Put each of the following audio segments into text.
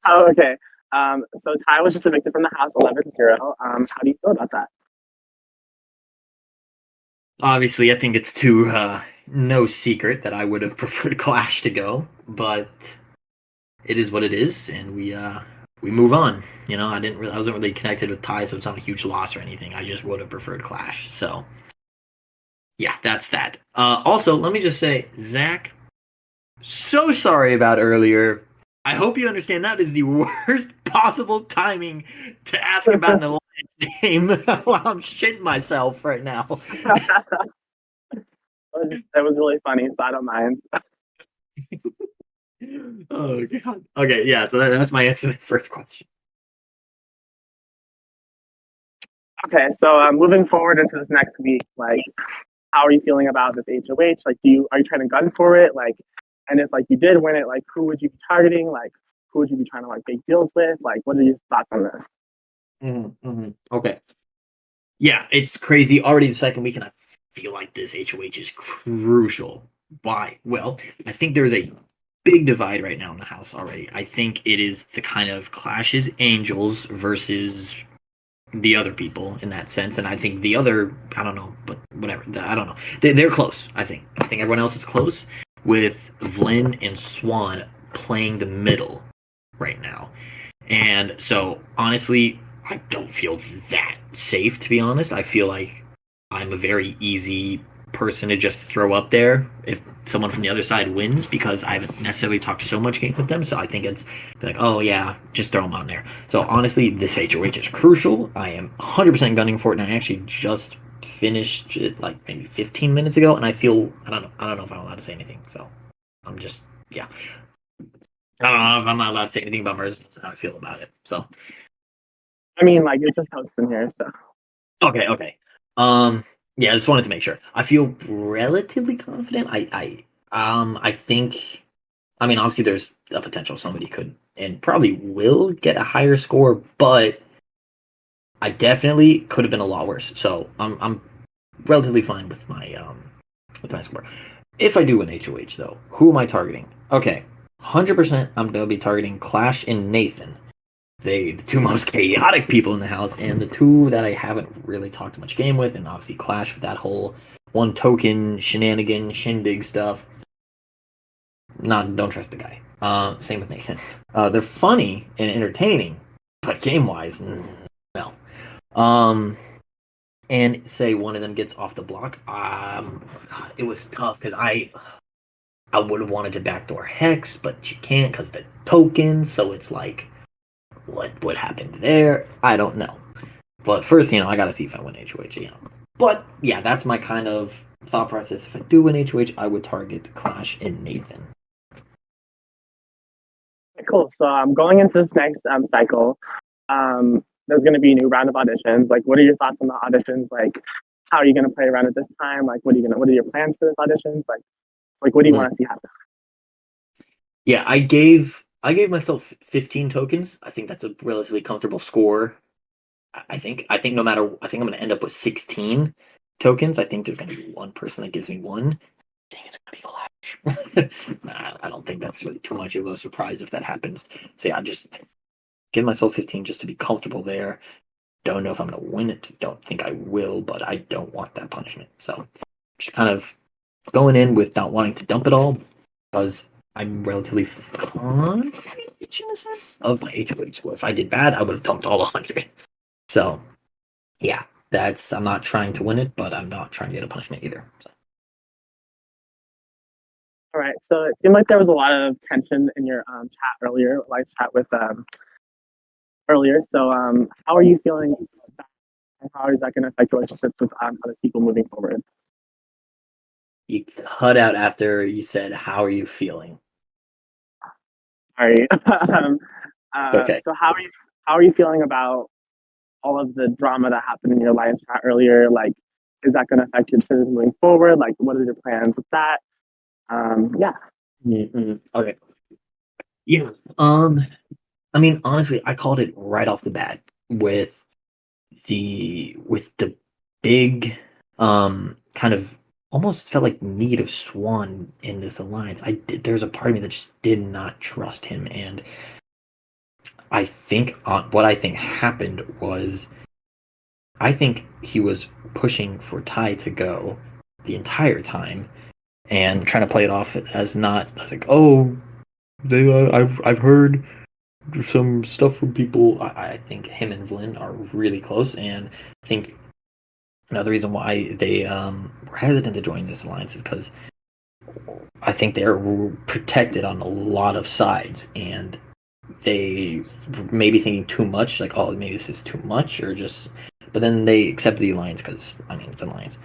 Oh, okay. So Ty was just evicted from the house 11-0. How do you feel about that? Obviously, I think it's too no secret that I would have preferred Clash to go, but it is what it is, and we move on. I wasn't really connected with Ty, so it's not a huge loss or anything. I just would have preferred Clash. So yeah, that's that. Also, let me just say, Zach, so sorry about earlier. I hope you understand that is the worst possible timing to ask about an alliance game while I'm shitting myself right now. It was really funny, so I don't mind. Oh god. Okay, yeah. So that's my answer to the first question. Okay, so moving forward into this next week, like, how are you feeling about this HOH? Like, are you trying to gun for it? Like, and if like you did win it, like, who would you be targeting? Like, who would you be trying to like make deals with? Like, what are your thoughts on this? Okay. Yeah, it's crazy. Already the second week, and I feel like this HOH is crucial. Why? Well, I think there's a big divide right now in the house already. I think it is the kind of clashes Angels versus the other people in that sense, and I think the other, I don't know, but whatever, I don't know. They're close. I think everyone else is close with Vlyn and Swan playing the middle right now. And so, honestly, I don't feel that safe, to be honest. I feel like I'm a very easy person to just throw up there if someone from the other side wins because I haven't necessarily talked so much game with them. So I think it's like, oh, yeah, just throw them on there. So, honestly, this HOH is crucial. I am 100% gunning for it, and I actually just finished it like maybe 15 minutes ago, and I don't know if I'm allowed to say anything. So, I'm just, yeah. I don't know if I'm not allowed to say anything about Mers. That's how I feel about it. So, I mean, like, it's just host in here, so okay. Um, yeah, I just wanted to make sure. I feel relatively confident. I think. I mean, obviously, there's a potential somebody could and probably will get a higher score, but I definitely could have been a lot worse. So I'm relatively fine with my score. If I do win HOH though, who am I targeting? Okay, 100%. I'm gonna be targeting Clash and Nathan. The two most chaotic people in the house, and the two that I haven't really talked much game with, and obviously Clash with that whole one token shenanigan shindig stuff. Not don't trust the guy. Same with Nathan. They're funny and entertaining, but game wise, no. Um, and say one of them gets off the block. God, it was tough because I would have wanted to backdoor Hex, but you can't because the tokens. So it's like, what happened there? I don't know. But first, I gotta see if I win HOH. But yeah, that's my kind of thought process. If I do win HOH, I would target Clash and Nathan. cool. So going into this next cycle, there's going to be a new round of auditions. Like, what are your thoughts on the auditions? Like, how are you going to play around at this time? Like, what are your plans for this auditions? Like, what do you Mm. want to see happen? Yeah, I gave myself 15 tokens. I think that's a relatively comfortable score. I think no matter I think I'm gonna end up with 16 tokens. I think there's gonna be one person that gives me one. I think it's gonna be Clash. I don't think that's really too much of a surprise if that happens. So yeah, just give myself 15 just to be comfortable there. Don't know if I'm gonna win it. Don't think I will, but I don't want that punishment. So just kind of going in with not wanting to dump it all because I'm relatively confident in a sense of my HOH score. If I did bad, I would have dumped all 100. So yeah, I'm not trying to win it, but I'm not trying to get a punishment either. So. All right. So it seemed like there was a lot of tension in your chat earlier, live chat with earlier. So how are you feeling? And how is that going to affect relationships with other people moving forward? You cut out after you said, "How are you feeling?" Sorry. It's okay. So how are you feeling about all of the drama that happened in your live chat earlier? Like, is that going to affect your decisions moving forward? Like, what are your plans with that? Yeah. Okay. Yeah. I mean, honestly, I called it right off the bat with the big, kind of almost felt like need of Swan in this alliance. There's a part of me that just did not trust him, and I think what I think happened was I think he was pushing for Ty to go the entire time and trying to play it off as not. I was like, oh, I've heard some stuff from people. I think him and Vlyn are really close, and I think another reason why they were hesitant to join this alliance is because I think they're protected on a lot of sides, and they may be thinking too much, like, oh, maybe this is too much, or just. But then they accept the alliance because I mean it's an alliance.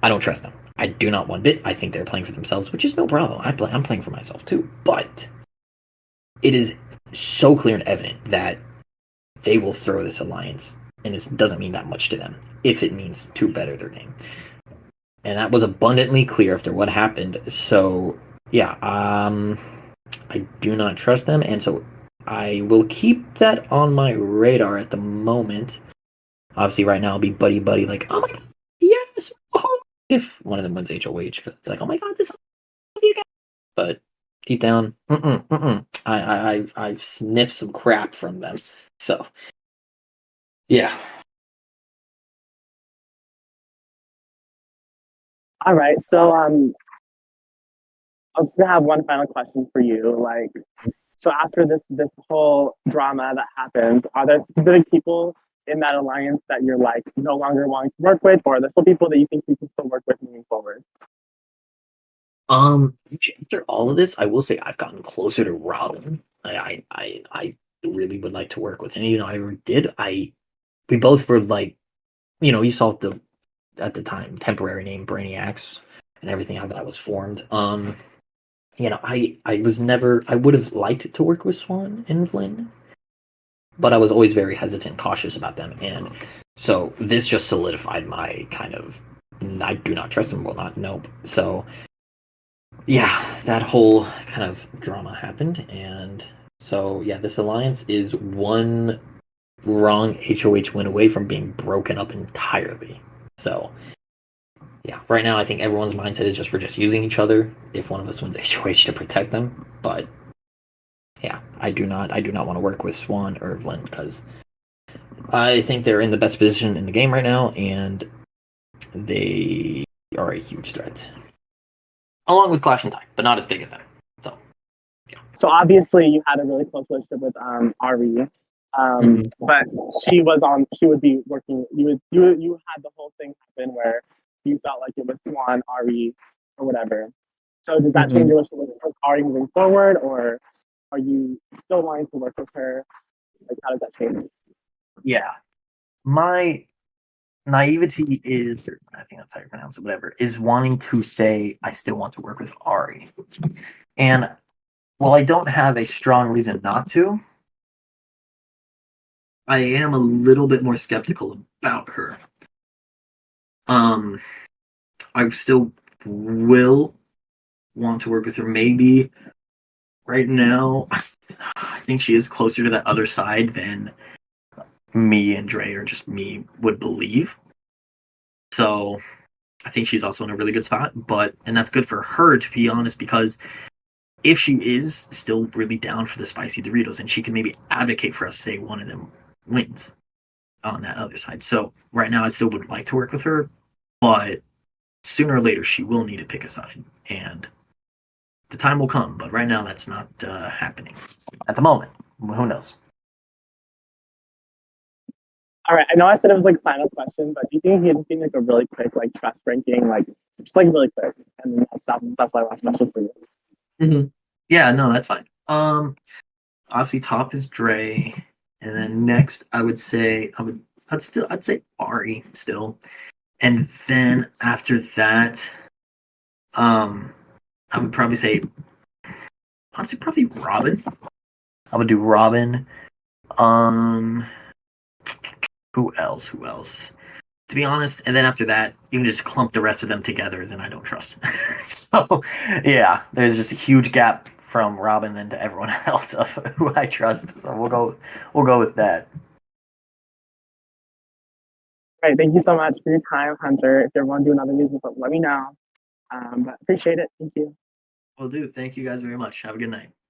I don't trust them. I do not one bit. I think they're playing for themselves, which is no problem. I'm playing for myself too, but it is so clear and evident that they will throw this alliance, and it doesn't mean that much to them if it means to better their game. And that was abundantly clear after what happened. So yeah, I do not trust them, and so I will keep that on my radar at the moment. Obviously, right now I'll be buddy buddy, like, oh my god, yes, oh. If one of them wins HOH, like, oh my god, this you guys. But deep down, I've sniffed some crap from them. So yeah. All right. So I was gonna have one final question for you. Like, so after this whole drama that happens, are there specific people in that alliance that you're like no longer wanting to work with, or are there still people that you think you can still work with moving forward? After all of this, I will say I've gotten closer to Robin. I really would like to work with him. You know, I did. We both were like, you know, you saw the at the time temporary name Brainiacs and everything how that was formed. You know, I was never. I would have liked to work with Swan and Flynn, but I was always very hesitant, cautious about them, and so this just solidified my kind of. I do not trust them. Will not nope. So yeah, that whole kind of drama happened, and so yeah, this alliance is one wrong HOH win away from being broken up entirely. So yeah, right now I think everyone's mindset is just we're just using each other if one of us wins HOH to protect them. But yeah, I do not want to work with Swan or Evelyn because I think they're in the best position in the game right now, and they are a huge threat, along with Clash and Tide, but not as big as them. So yeah. So obviously you had a really close relationship with Ari, but she was on. She would be working. You had the whole thing happen where you felt like it was Swan, Ari, or whatever. So does that change Mm-hmm. your relationship with Ari moving forward, or are you still wanting to work with her? Like, how does that change? Yeah, my naivety is, I think that's how you pronounce it, whatever, is wanting to say I still want to work with Ari. And while I don't have a strong reason not to, I am a little bit more skeptical about her. I still will want to work with her. Maybe right now, I think she is closer to that other side than me and Dre or just me would believe. So I think she's also in a really good spot, and that's good for her to be honest, because if she is still really down for the spicy Doritos, and she can maybe advocate for us, say one of them wins on that other side. So right now, I still would like to work with her, but sooner or later, she will need to pick a side, and the time will come. But right now, that's not happening at the moment. Who knows? All right, I know I said it was like final question, but do you think you can give me like a really quick like trust ranking, like just like really quick, and then that's my last question for you. Mm-hmm. Yeah, no, that's fine. Obviously, top is Dre, and then next, I would say I'd say Ari still, and then after that, I would probably say honestly probably Robin. I would do Robin. Um, who else? Who else? To be honest, and then after that, you can just clump the rest of them together, then I don't trust. So, yeah, there's just a huge gap from Robin then to everyone else of who I trust. So we'll go with that. All right, thank you so much for your time, Hunter. If you ever want to do another music, let me know. But appreciate it. Thank you. Will do. Thank you guys very much. Have a good night.